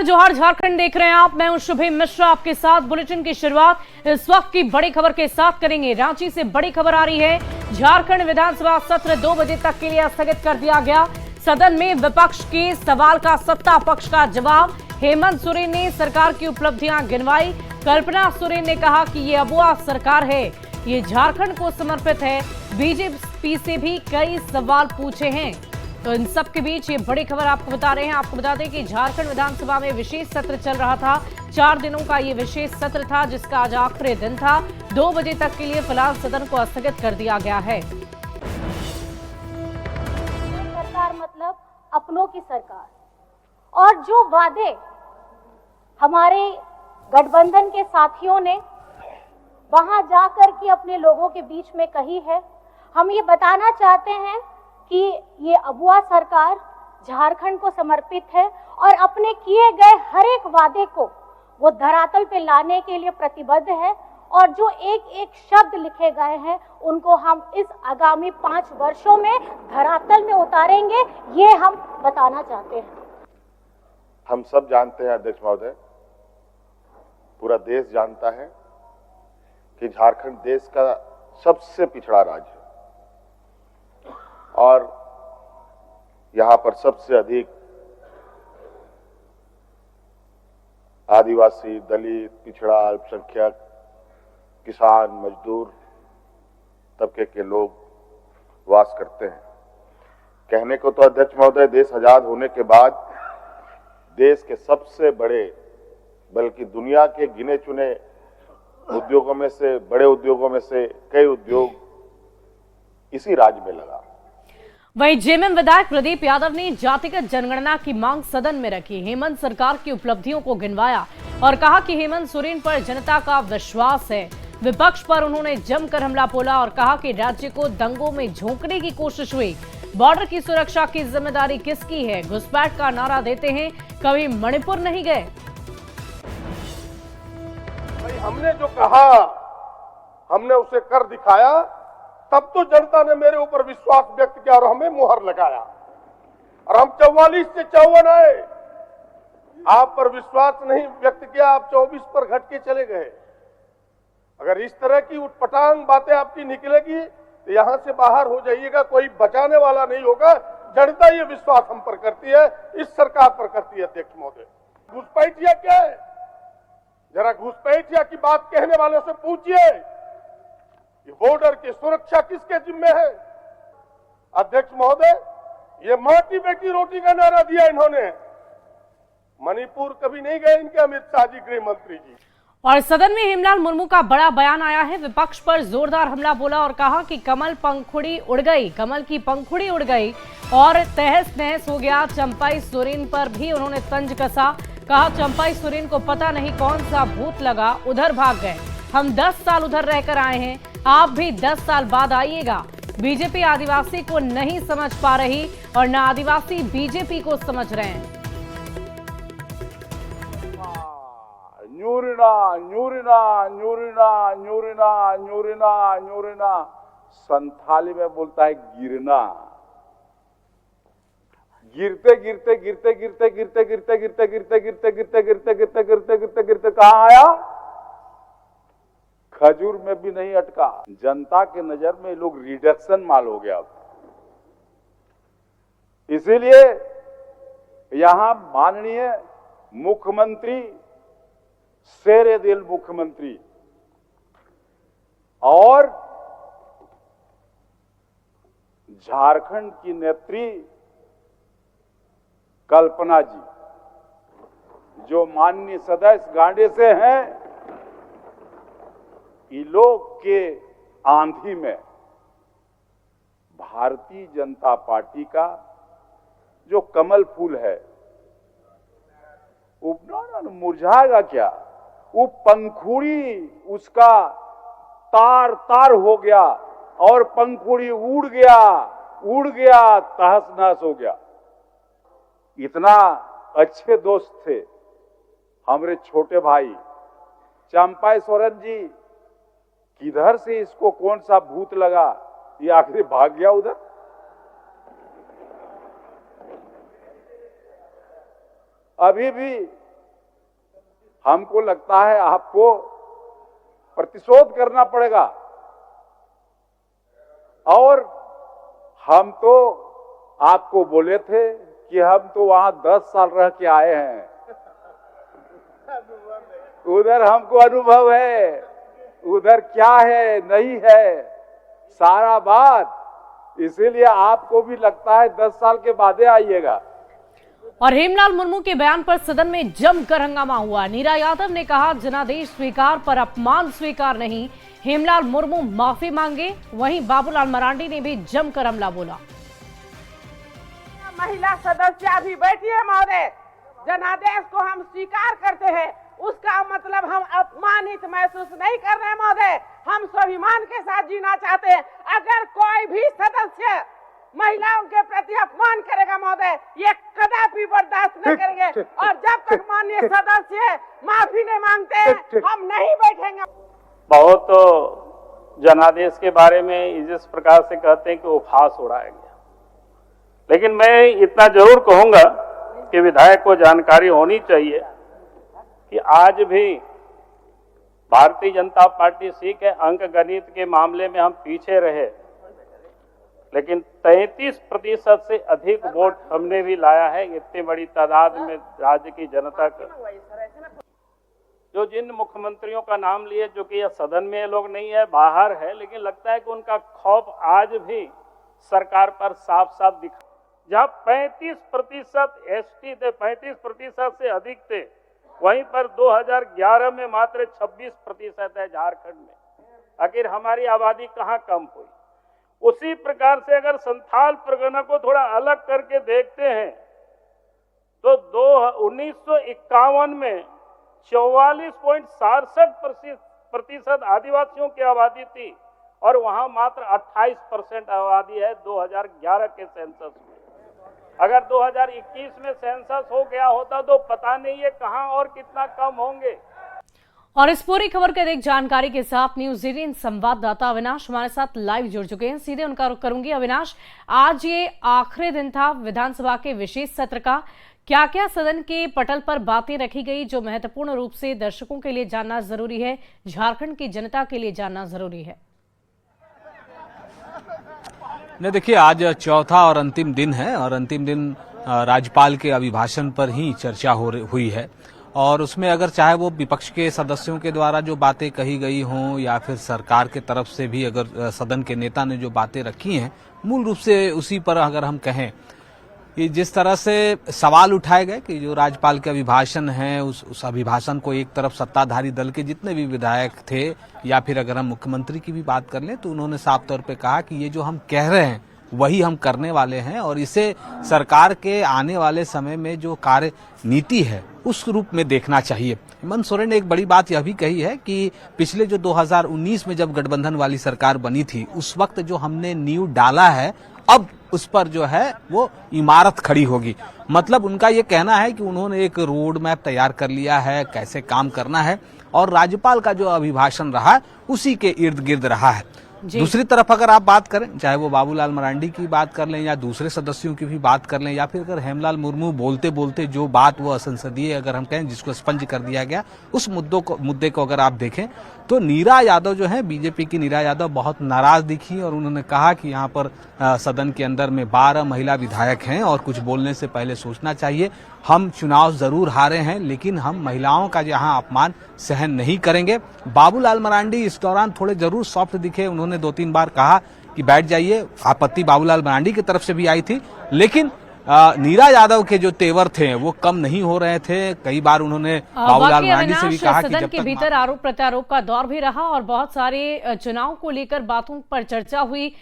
जोहार झारखंड देख रहे हैं आप। मैं हूं शुभे मिश्रा आपके साथ। बुलेटिन की शुरुआत इस वक्त की बड़ी खबर के साथ करेंगे। रांची से बड़ी खबर आ रही है। झारखंड विधानसभा सत्र 2 बजे तक के लिए स्थगित कर दिया गया। सदन में विपक्ष के सवाल का सत्ता पक्ष का जवाब। हेमंत सोरेन ने सरकार की उपलब्धियां गिनवाई। कल्पना सोरेन ने कहा कि ये अबुआ सरकार है, ये झारखंड को समर्पित है। बीजेपी से भी कई सवाल पूछे हैं। तो इन सब के बीच ये बड़ी खबर आपको बता रहे हैं। आपको बता दें कि झारखंड विधानसभा में विशेष सत्र चल रहा था। 4 दिनों का ये विशेष सत्र था, जिसका आज आखिरी दिन था। 2 बजे तक के लिए फिलहाल सदन को स्थगित कर दिया गया है। सरकार मतलब अपनों की सरकार, और जो वादे हमारे गठबंधन के साथियों ने वहां जाकर के अपने लोगों के बीच में कही है, हम ये बताना चाहते हैं कि ये अबुआ सरकार झारखंड को समर्पित है और अपने किए गए हर एक वादे को वो धरातल पे लाने के लिए प्रतिबद्ध है। और जो एक एक शब्द लिखे गए हैं उनको हम इस आगामी 5 वर्षों में धरातल में उतारेंगे, ये हम बताना चाहते हैं। हम सब जानते हैं अध्यक्ष महोदय, पूरा देश जानता है कि झारखंड देश का सबसे पिछड़ा राज्य है और यहां पर सबसे अधिक आदिवासी, दलित, पिछड़ा, अल्पसंख्यक, किसान, मजदूर तबके के लोग वास करते हैं। कहने को तो अध्यक्ष महोदय, देश आजाद होने के बाद देश के सबसे बड़े, बल्कि दुनिया के गिने चुने उद्योगों में से, बड़े उद्योगों में से कई उद्योग इसी राज्य में लगा। वहीं जेएमएम विधायक प्रदीप यादव ने जातिगत जनगणना की मांग सदन में रखी। हेमंत सरकार की उपलब्धियों को गिनवाया और कहा कि हेमंत सोरेन पर जनता का विश्वास है। विपक्ष पर उन्होंने जमकर हमला बोला और कहा कि राज्य को दंगों में झोंकने की कोशिश हुई। बॉर्डर की सुरक्षा की जिम्मेदारी किसकी है? घुसपैठ का नारा देते हैं, कभी मणिपुर नहीं गए। भाई हमने जो कहा, हमने उसे कर दिखाया, तब तो जनता ने मेरे ऊपर विश्वास व्यक्त किया और हमें मुहर लगाया और हम 44 से 54 आए। आप पर विश्वास नहीं व्यक्त किया, आप 24 पर घट के चले गए। अगर इस तरह की उटपटांग बातें आपकी निकलेगी तो यहां से बाहर हो जाइएगा, कोई बचाने वाला नहीं होगा। जनता ये विश्वास हम पर करती है, इस सरकार पर करती है। अध्यक्ष महोदय, घुसपैठिया क्या है? जरा घुसपैठिया की बात कहने वालों से पूछिए, बॉर्डर की सुरक्षा किसके जिम्मे है? अध्यक्ष महोदय, ये मां की बेटी रोटी का नारा दिया इन्होंने। मणिपुर कभी नहीं गए इनके अमित शाह जी, गृह मंत्री जी। और सदन में हेमलाल मुर्मू का बड़ा बयान आया है। विपक्ष पर जोरदार हमला बोला और कहा कि कमल पंखुड़ी उड़ गई, कमल की पंखुड़ी उड़ गई और तहस नहस हो गया। चंपाई सोरेन पर भी उन्होंने तंज कसा। कहा चंपाई सोरेन को पता नहीं कौन सा भूत लगा, उधर भाग गए। हम 10 साल उधर रहकर आए हैं, आप भी 10 साल बाद आइएगा। बीजेपी आदिवासी को नहीं समझ पा रही और न आदिवासी बीजेपी को समझ रहे हैं। न्यूरिना न्यूरिना न्यूरिना न्यूरिना न्यूरिना न्यूरिना, संथाली में बोलता है गिरना। गिरते गिरते गिरते गिरते गिरते गिरते गिरते गिरते गिरते गिरते गिरते गिरते गिरते गिरते गिरते कहां आया? खजूर में भी नहीं अटका। जनता के नजर में लोग रिडक्शन माल हो गया। इसीलिए यहां माननीय मुख्यमंत्री, शेरे दिल मुख्यमंत्री और झारखंड की नेत्री कल्पना जी, जो माननीय सदस्य गांडे से हैं, इन लोग के आंधी में भारतीय जनता पार्टी का जो कमल फूल है वो मुरझाएगा क्या? वो पंखुड़ी उसका तार तार हो गया और पंखुड़ी उड़ गया, तहस नहस हो गया। इतना अच्छे दोस्त थे हमारे छोटे भाई चंपाई सोरेन जी। किधर से इसको कौन सा भूत लगा, ये आखिर भाग गया उधर। अभी भी हमको लगता है आपको प्रतिशोध करना पड़ेगा। और हम तो आपको बोले थे कि हम तो वहां 10 साल रह के आए हैं, उधर हमको अनुभव है, उधर क्या है नहीं है सारा बात, इसीलिए आपको भी लगता है 10 साल के बाद आइएगा। और हेमलाल मुर्मू के बयान पर सदन में जमकर हंगामा हुआ। नीरा यादव ने कहा जनादेश स्वीकार पर अपमान स्वीकार नहीं, हेमलाल मुर्मू माफी मांगे। वहीं बाबूलाल मरांडी ने भी जमकर हमला बोला। महिला सदस्य भी बैठी है महोदय, जनादेश को हम स्वीकार करते हैं, उसका मतलब हम अपमानित महसूस नहीं कर रहे हैं महोदय, हम स्वाभिमान के साथ जीना चाहते हैं। अगर कोई भी सदस्य महिलाओं के प्रति अपमान करेगा महोदय, ये कदापि बर्दाश्त नहीं करेंगे। और जब तक माननीय सदस्य माफी नहीं मांगते हैं, हम नहीं बैठेंगे। बहुत जनादेश के बारे में जिस प्रकार से कहते हैं कि उपहास उड़ाया गया, लेकिन मैं इतना जरूर कहूंगा कि विधायक को जानकारी होनी चाहिए कि आज भी भारतीय जनता पार्टी सीख है, अंक गणित के मामले में हम पीछे रहे, लेकिन 33% से अधिक वोट हमने भी लाया है इतनी बड़ी तादाद में राज्य की जनता का। जो जिन मुख्यमंत्रियों का नाम लिए, जो कि यह सदन में लोग नहीं है, बाहर है, लेकिन लगता है कि उनका खौफ आज भी सरकार पर साफ साफ दिखा। जहां 35% एसटी थे, 35% से अधिक थे, वहीं पर 2011 में मात्र 26% है झारखंड में। आखिर हमारी आबादी कहां कम हुई? उसी प्रकार से अगर संथाल परगना को थोड़ा अलग करके देखते हैं तो 1951 में 44.67% आदिवासियों की आबादी थी और वहां मात्र 28% आबादी है 2011 के सेंसस में। अगर 2021 में सेंसस हो गया होता तो पता नहीं है कहां और कितना कम होंगे। और इस पूरी खबर की अधिक जानकारी के साथ न्यूज 18 संवाददाता अविनाश हमारे साथ लाइव जुड़ चुके हैं। सीधे उनका रुख करूंगी। अविनाश, आज ये आखिरी दिन था विधानसभा के विशेष सत्र का, क्या क्या सदन के पटल पर बातें रखी गई जो महत्वपूर्ण रूप से दर्शकों के लिए जानना जरूरी है, झारखंड की जनता के लिए जानना जरूरी है? नहीं, देखिए, आज चौथा और अंतिम दिन है और अंतिम दिन राज्यपाल के अभिभाषण पर ही चर्चा हुई है। और उसमें अगर चाहे वो विपक्ष के सदस्यों के द्वारा जो बातें कही गई हों या फिर सरकार के तरफ से भी अगर सदन के नेता ने जो बातें रखी हैं, मूल रूप से उसी पर अगर हम कहें कि जिस तरह से सवाल उठाए गए कि जो राज्यपाल के अभिभाषण हैं, उस अभिभाषण को एक तरफ सत्ताधारी दल के जितने भी विधायक थे या फिर अगर हम मुख्यमंत्री की भी बात कर लें तो उन्होंने साफ तौर पे कहा कि ये जो हम कह रहे हैं वही हम करने वाले हैं और इसे सरकार के आने वाले समय में जो कार्य नीति है उस रूप में देखना चाहिए। हेमंत सोरेन ने एक बड़ी बात यह भी कही है कि पिछले जो 2019 में जब गठबंधन वाली सरकार बनी थी उस वक्त जो हमने नींव डाला है अब उस पर जो है वो इमारत खड़ी होगी। मतलब उनका ये कहना है कि उन्होंने एक रोड मैप तैयार कर लिया है कैसे काम करना है और राज्यपाल का जो अभिभाषण रहा उसी के इर्द गिर्द रहा है। दूसरी तरफ अगर आप बात करें, चाहे वो बाबूलाल मरांडी की बात कर लें या दूसरे सदस्यों की भी बात कर लें या फिर अगर हेमलाल मुर्मू बोलते बोलते जो बात वो असंसदीय अगर हम कहें जिसको स्पंज कर दिया गया उस मुद्दे को अगर आप देखें तो नीरा यादव जो है, बीजेपी की नीरा यादव बहुत नाराज दिखी और उन्होंने कहा कि यहाँ पर सदन के अंदर में 12 महिला विधायक हैं और कुछ बोलने से पहले सोचना चाहिए। हम चुनाव जरूर हारे हैं लेकिन हम महिलाओं का यहाँ अपमान सहन नहीं करेंगे। बाबूलाल मरांडी इस दौरान थोड़े जरूर सॉफ्ट दिखे, उन्होंने 2-3 बार कहा कि बैठ जाइए। आपत्ति बाबूलाल मरांडी की तरफ से भी आई थी लेकिन नीरा यादव के जो तेवर थे वो कम नहीं हो रहे थे। कई बार उन्होंने बाबूलाल मरांडी से भी कहा कि सदन के भीतर आरोप प्रत्यारोप का दौर भी रहा और बहुत सारे चुनाव को लेकर बातों पर चर्चा हुई।